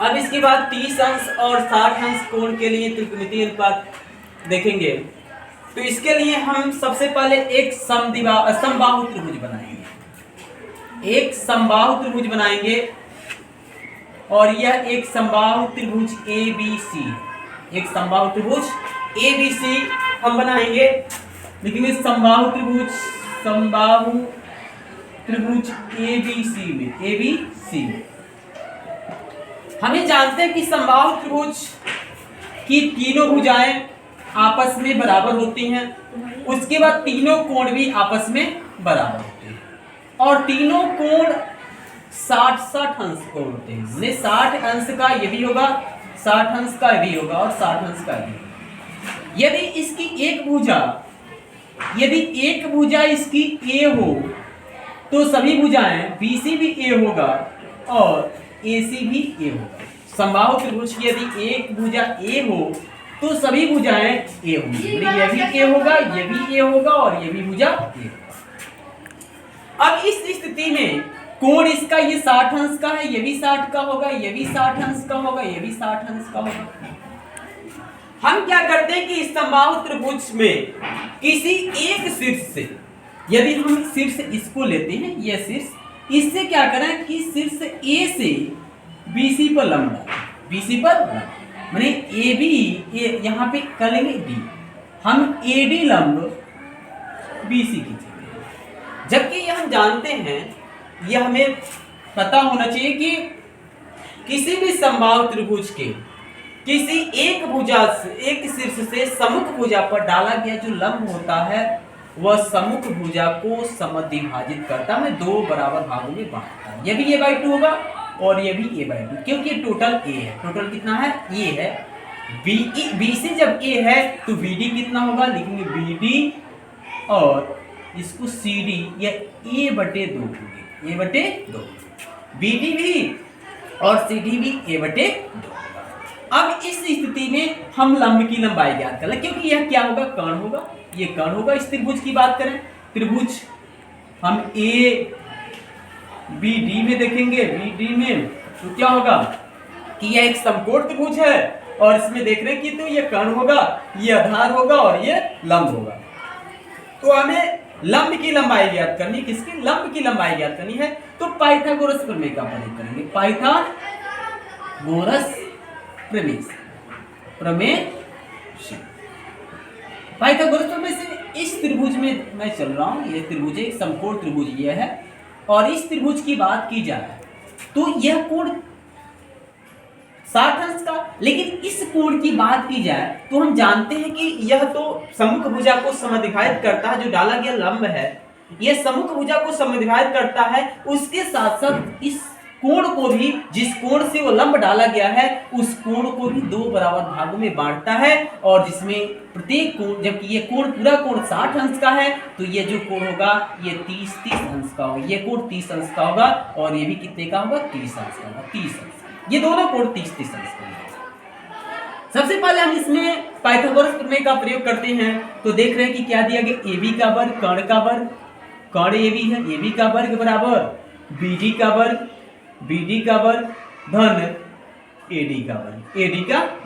अब इसके बाद 30 अंश और 60 अंश कोण के लिए त्रिकोणमितीय अनुपात देखेंगे। तो इसके लिए हम सबसे पहले एक समबाहु त्रिभुज बनाएंगे। एक समबाहु त्रिभुज बनाएंगे और यह एक समबाहु त्रिभुज ABC, एक समबाहु त्रिभुज ABC हम बनाएंगे। लेकिन इस समबाहु त्रिभुज ABC में हमें जानते हैं कि समबाहु त्रिभुज की तीनों भुजाएं आपस में बराबर होती हैं। उसके बाद तीनों कोण भी आपस में बराबर होते हैं और तीनों कोण 60-60 अंश कोण होते हैं। माने 60 अंश का ये भी होगा, 60 अंश का भी होगा और 60 अंश का भी होगा। यदि इसकी एक भुजा इसकी A हो तो सभी भुजाएं BC भी A होगा और AC भी A होगा। समबाहु त्रिभुज की यदि एक भुजा A हो तो सभी भुजाएं A होंगी। ये भी A होगा, ये भी A होगा और ये भी भुजा A होगा। अब इस स्थिति में कोण इसका ये 60 अंश का है, ये भी 60 का होगा, ये भी 60 अंश का होगा, ये भी 60 अंश का होगा। हम क्या करते हैं कि इस समबाहु त्रिभुज में किसी एक शीर्ष से, यदि हम शीर्ष इसको लेते हैं, यह शीर्ष, इससे क्या करें कि शीर्ष A से BC पर लंब डालें, BC पर लंब, माने AB यहाँ पे कर लेंगे D, हम AD लंब BC खींचेंगे। जबकि यह हम जानते हैं, यह हमें पता होना चाहिए कि किसी भी समबाहु त्रिभुज के किसी एक भुजा से, एक शीर्ष से सम्मुख भुजा पर डाला गया जो लंब होता है वह सम्मुख भुजा को समद्विभाजित करता है, दो बराबर भागों में बांटता है। यह भी A/2 होगा और ये भी A/2, क्योंकि टोटल A है। टोटल कितना है? A है। BC जब A है तो BD कितना होगा? लिखेंगे BD और इसको CD, यह A/2 होगी, A/2। BD भी और CD भी A/2। अब इस स्थिति में हम लंब की लंबाई ज्ञात कर लें, क्योंकि यह क्या होगा? कर्ण होगा, ये कर्ण होगा। इस त्रिभुज की बात करें, त्रिभुज हम ABD में देखेंगे, BD में तो क्या होगा कि यह एक समकोण त्रिभुज है और इसमें देख रहे हैं कि तो ये कर्ण होगा, ये आधार होगा और ये लंब होगा। तो हमें लंब की लंबाई ज्ञात करनी, किसकी? लंब की लंबाई ज्ञात करनी है। तो पाइथागोरस प्रमेय का प्रयोग करेंगे। पाइथागोरस प्रमेय से इस त्रिभुज में मैं चल रहा हूं। ये त्रिभुज एक समकोण त्रिभुज ये है और इस त्रिभुज की बात की जाए तो यह कोण 60 अंश का, लेकिन इस कोण की बात की जाए तो हम जानते हैं कि यह तो सम्मुख भुजा को समद्विभाजित करता है, जो डाला गया लंब है यह सम्मुख भुजा को समद्विभाजित करता है। उसके साथ साथ इस कोण को भी, जिस कोण से वो लंब डाला गया है उस कोण को भी दो बराबर भागों में बांटता है और जिसमें प्रत्येक कोण, जबकि ये कोण पूरा कोण 60 अंश का है तो ये जो कोण होगा ये 30 अंश का होगा। ये कोण 30 अंश का होगा और ये भी कितने का होगा? 30 अंश का होगा। 30 अंश, ये दोनों कोण 30 अंश का होगा। सबसे पहले हम इसमें पाइथागोरस प्रमेय का प्रयोग करते हैं। तो देख रहे हैं कि क्या दिया गया? AB का वर्ग, कर्ण का वर्ग, कर्ण AB है, AB का वर्ग बराबर BD का वर्ग, BD का वर्ग धन AD का वर्ग, AD का वर्ग।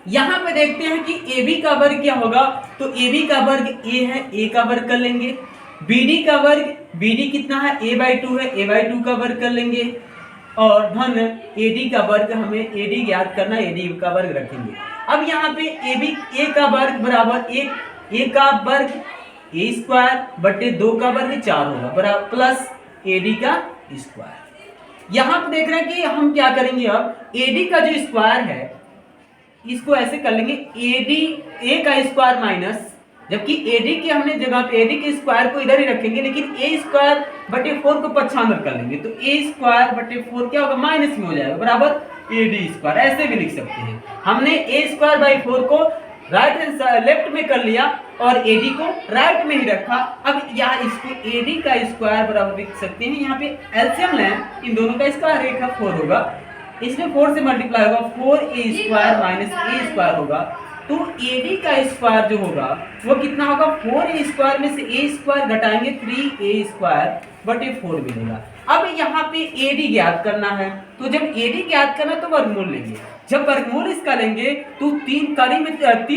यहां पे देखते हैं कि AB का वर्ग क्या होगा? तो AB का वर्ग A है, A का वर्ग कर लेंगे। BD का वर्ग, BD कितना है? A/2 है, A/2 का वर्ग कर लेंगे और धन AD का वर्ग, हमें AD ज्ञात करना, AD का वर्ग रखेंगे। अब यहाँ पे A का वर्ग बराबर A का वर्ग A² बटे 2 का वर्ग 4 होगा बराबर प्लस AD का स्क्वायर। यहां पर देख रहे हैं कि हम क्या करेंगे, अब AD का जो स्क्वायर है इसको ऐसे कर लेंगे A का स्क्वायर माइनस, जबकि AD के हमने जगह पे AD के स्क्वायर को इधर ही रखेंगे, लेकिन A² बटे 4 को पक्षांतर कर लेंगे तो A² बटे 4 क्या होगा? माइनस में हो जाएगा बराबर AD²। ऐसे भी लिख सकते हैं। हमने A²/4 को राइट हैंड लेफ्ट में कर लिया और AD को राइट में ही रखा। अब यहाँ इसको AD का स्क्वायर बराबर लिख सकते हैं। यहाँ पे एलसीएम लें, इन दोनों का स्क्वायर रेखा 4 होगा, इसमें 4 से मल्टीप्लाई होगा, 4A² माइनस A² होगा। तो AD का स्क्वायर जो होगा वो कितना होगा? 4A² में से A² घटाएंगे 3A² बटे 4 मिलेगा। अब यहाँ पे एडी ज्ञात करना है, तो जब एडी ज्ञात करना तो वर्गमूल लेंगे। जब वर्गमूल इसका लेंगे तो 3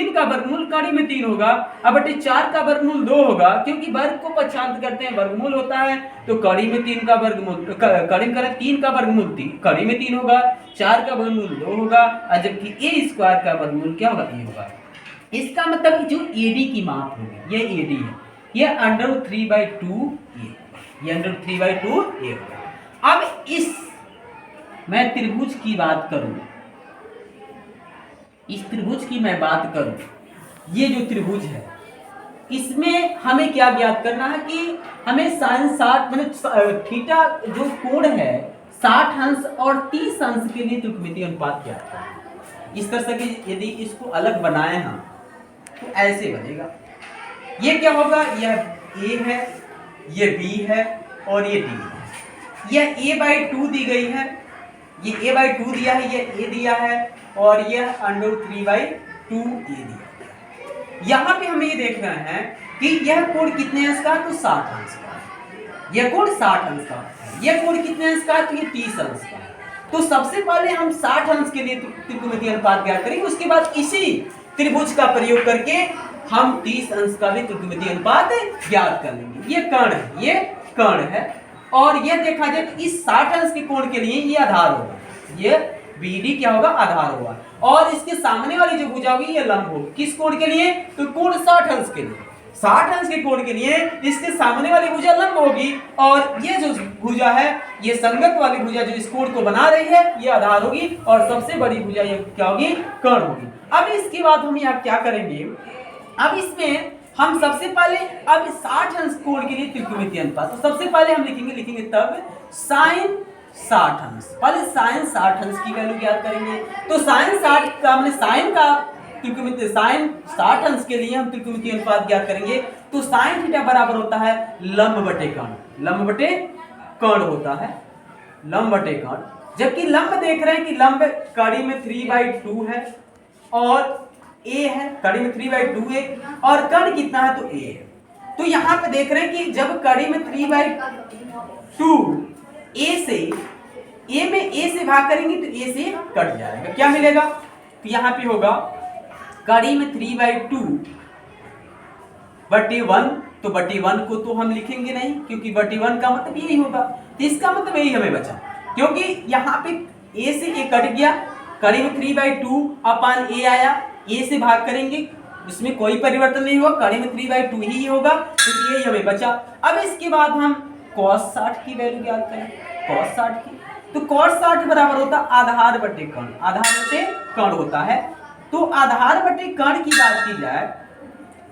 का वर्गमूल कड़ी में 3 होगा, अब बटे 4 का वर्गमूल 2 होगा, क्योंकि वर्ग को पक्षांत करते हैं वर्गमूल होता है, तो कड़ी में 3 का वर्गमूल कड़ी में करें 3 का वर्गमूल 3 कड़ी में 3 होगा, 4 का वर्गमूल 2 होगा, और जबकि ए स्क्वायर का वर्गमूल क्या होगा, ए होगा। इसका मतलब जो एडी की माप होगी, ये एडी है, ये √3/2 ए, ये √3/2 ए होगा। अब इस मैं त्रिभुज की बात करूं, इस त्रिभुज की मैं बात करूं, ये जो त्रिभुज है इसमें हमें क्या ज्ञात करना है कि हमें sin 60 मतलब थीटा जो कोण है 60 अंश और 30 अंश के लिए त्रिकोणमितीय अनुपात ज्ञात करना है। इस तरह से कि यदि इसको अलग बनाए हम तो ऐसे बनेगा, ये क्या होगा, यह a है, ये b है और ये d है। यह a/2 दी गई है, ये a/2 दिया है, ये a दिया है और यह √3/2 a दिया है। यहाँ पे हमें ये देखना है कि यह कोण कितने अंश का, तो 60 अंश का, यह कोण 60 अंश का, यह कोण कितने अंश का, तो ये 30 अंश का। तो सबसे पहले हम 60 अंश के लिए त्रिकोणमितीय अनुपात ज्ञात करेंगे, उसके बाद इसी त्रिभुज का प्रयोग करके हम 30 अंश का भी त्रिकोणमितीय अनुपात ज्ञात कर लेंगे। ये कर्ण है, ये कर्ण है, और यह देखा जाए तो इस 60 अंश के कोण के लिए ये आधार होगा, ये BD क्या होगा, आधार होगा, और इसके सामने वाली जो भुजा होगी ये लंब होगी। किस कोण के लिए, तो कोण 60 अंश के लिए, 60 अंश के कोण के लिए इसके सामने वाली भुजा लंब होगी, और ये जो भुजा है, ये संगत वाली भुजा जो इस कोण को बना रही है, ये आधार होगी, और सबसे बड़ी भुजा ये क्या होगी, कर्ण होगी। अब इसके बाद हम यहाँ क्या करेंगे, अब इसमें हम सबसे पहले अब 60 अंश कोण के लिए त्रिकोणमितीय अनुपात, तो सबसे पहले हम लिखेंगे तब sin 60 अंश, पहले sin 60 अंश की वैल्यू ज्ञात करेंगे। तो sin 60 का हमने sin का त्रिकोणमितीय sin 60 अंश के लिए हम त्रिकोणमितीय अनुपात ज्ञात करेंगे, तो sin थीटा बराबर होता है लंब बटे कर्ण, लंब बटे कर्ण होता है, लंब बटे कर्ण। जबकि लंब देख रहे हैं कि लंब कड़ी में 3/2 है और a है, कड़ी में 3/2 है, और कर्ण कितना है, तो a है। तो यहाँ पे देख रहे हैं कि जब कड़ी में 3/2 a से भाग करेंगे तो a से कट जाएगा, क्या मिलेगा, तो यहाँ पे होगा कड़ी में 3/2 बटे 1, तो बटे 1 को तो हम लिखेंगे नहीं, क्योंकि बटे 1 का मतलब यही होगा, तो इसका मतलब यही हमें बचा, क्योंकि यहाँ पे a से a कट गया, कड़ी में 3/2 अपन a आया, a से भाग करेंगे, उसमें कोई परिवर्तन नहीं हुआ, कड़ी में 3/2 ही होगा, तो यही हमें बचा। अब इसके बाद हम cos 60 की वैल्यू ज्ञात करें, cos 60 की, तो cos 60 बराबर होता आधार बटे कर्ण, आधार बटे कर्ण होता है। तो आधार बटे कर्ण की बात की जाए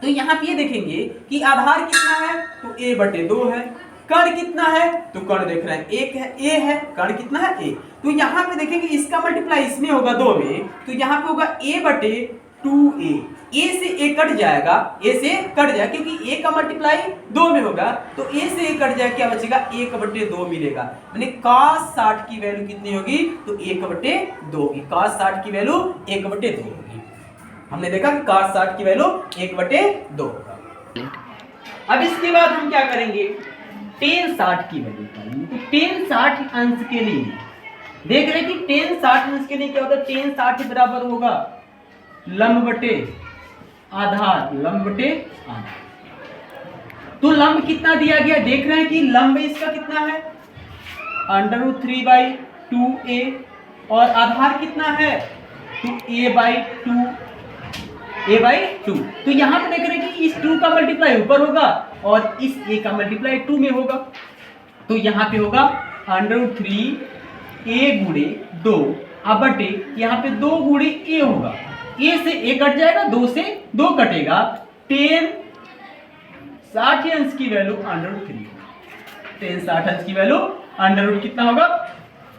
तो यहाँ पे ये देखेंगे कि आधार कितना है, तो a/2 है, कर्ण कितना है, तो कर्ण देख रहे हैं 1 है, a है, कर्ण कितना है, a, तो यहाँ पे देखेंगे इसका मल्टीप्लाई इसमें होगा 2 में, तो यहाँ पे होगा a/2a, a से a कट जाएगा, a से कट जाएगा, क्योंकि a का मल्टीप्लाई 2 में होगा, तो a से a कट जाएगा, क्या बचेगा, 1/2 मिलेगा, यानी cos 60 की वैल्यू कितनी होगी, तो 1/2 होगी, cos 60 की वैल्यू 1/2 होगी। हमने देखा कि cos 60 की वैल्यू 1/2 होगा। अब इसके बाद हम क्या करेंगे, tan 60 की वैल्यू करेंगे, तो tan 60 अंश के लिए देख रहे हैं कि tan 60 अंश के लिए क्या होता है, tan 60 बराबर होगा लंब बटे आधार, लंब बटे आधार। तो लंब कितना दिया गया, देख रहे हैं कि लंब इसका कितना है, √3/2a, और आधार कितना है, तो a/2, तो यहाँ पे देख रहे हैं कि इस 2 का मल्टीप्लाई ऊपर होगा और इस a का मल्टीप्लाई 2 में होगा, तो यहाँ पे होगा √3a गुणे 2, अब बटे यहाँ पे 2 गुणे a होगा, a से a कट जाएगा, 2 से 2 कटेगा, tan 60 अंश की वैल्यू √3, tan 60 अंश की वैल्यू √ कितना होगा,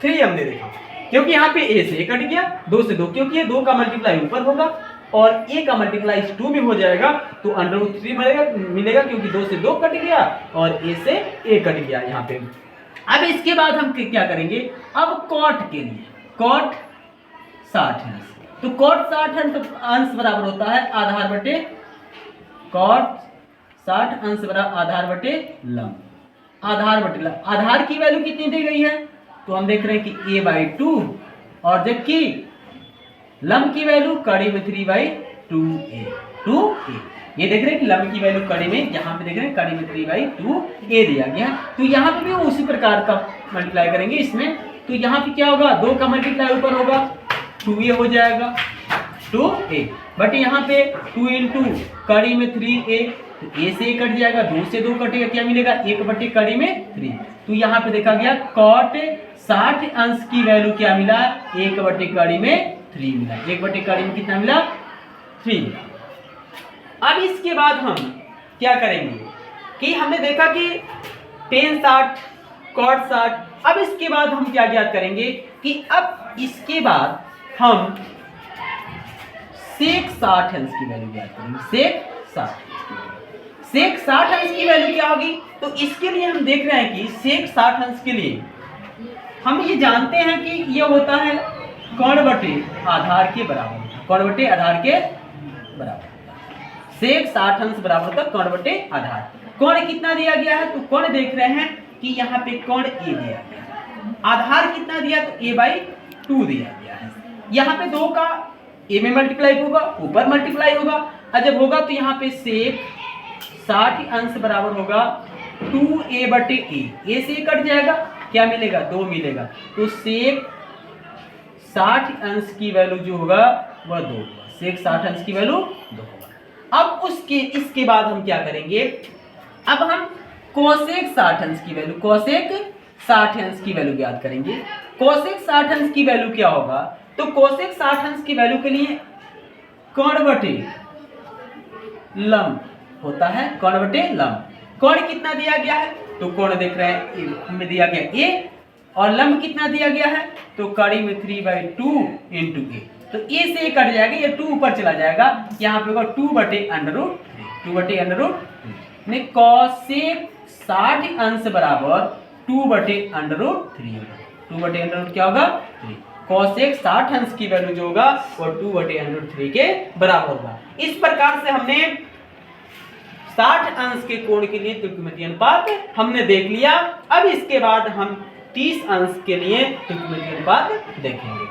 3 हमने देखा, क्योंकि यहाँ पे a से a कट गया, 2 से 2, क्योंकि ये 2 का मल्टीप्लाई ऊपर होगा और a का मल्टीप्लाई 2 में हो जाएगा, तो √3 मिलेगा, क्योंकि 2 से 2 कट गया और a से a कट गया यहाँ पे। अब इसके बाद हम क्या करेंगे, अब cot के लिए, cot 60 अंश, तो cot 60 अंश बराबर होता है आधार बटे cot 60 अंश बराबर आधार बटे लंब, आधार बटे लंब, आधार की वैल्यू कितनी दी गई है, तो हम देख रहे हैं कि a/2 और जबकि लंब की वैल्यू कड़ी में 3/2a, 2a। ये देख रहे हैं कि लंब की वैल्यू कड़ी में, यहाँ पे देख रहे हैं कड़ी में 3/2a दिया गया। तो यहाँ पे भी उसी प्रकार का मल्टीप्लाई करेंगे इसमें, तो यहाँ पे क्या होगा, 2 का मल्टीप्लाई ऊपर होगा 2a हो जाएगा, 2a बट यहाँ पे 2 इंटू कड़ी में 3a, तो a से a कट जाएगा, 2 से 2 कटेगा, क्या मिलेगा 1 बटे कड़ी में 3। तो यहाँ पे देखा गया cot 60 अंश की वैल्यू क्या मिला, 1 बटे कड़ी में 3 मिला, 1 बटे कड़ी में कितना मिला 3 मिला। अब इसके बाद हम क्या करेंगे कि हमने देखा कि tan 60 cot 60, अब इसके बाद हम क्या ज्ञात करेंगे कि अब इसके बाद हम sec 60 अंश की वैल्यू ज्ञात करेंगे, sec 60 अंश की वैल्यू क्या होगी, तो इसके लिए हम देख रहे हैं कि sec 60 अंश के लिए हम ये जानते हैं कि ये होता है कर्ण बटे आधार के बराबर, कर्ण बटे आधार के बराबर, sec 60 अंश बराबर होता है कर्ण बटे आधार। कर्ण कितना दिया गया है, तो कर्ण देख रहे हैं कि यहाँ पे कर्ण a दिया गया है, आधार कितना दिया, तो a/2 दिया गया है। यहाँ पे 2 का a में मल्टीप्लाई होगा, ऊपर मल्टीप्लाई होगा, और जब होगा तो यहाँ पे sec 60 अंश बराबर होगा 2a बटे a से कट जाएगा, क्या मिलेगा 2 मिलेगा, तो sec 60 अंश की वैल्यू जो होगा वह 2 होगा, sec 60 अंश की वैल्यू 2 होगा। अब इसके बाद हम क्या करेंगे, अब हम cosec 60 अंश की वैल्यू, cosec 60 अंश की वैल्यू ज्ञात करेंगे। cosec 60 अंश की वैल्यू क्या होगा, तो cosec 60 अंश की वैल्यू के लिए कर्ण बटे लंब होता है, कर्ण बटे लंब। कर्ण कितना दिया गया है, तो कर्ण देख रहे हैं हमें दिया गया a, और लंब कितना दिया गया है, तो कड़ी में 3/2 इंटू a, तो a से a कट जाएगा, ये 2 ऊपर चला जाएगा, यहाँ पे होगा 2 बटे √3, 2 बटे √3 cosec 60 अंश बराबर 2 बटे √3 होगा, 2 बटे √3 क्या होगा 3, cosec 60 अंश की वैल्यू जो होगा वो 2 बटे √3 के बराबर होगा। इस प्रकार से हमने 60 अंश के कोण के लिए त्रिकोणमितीय अनुपात हमने देख लिया। अब इसके बाद हम 30 अंश के लिए त्रिकोणमितीय अनुपात देखेंगे।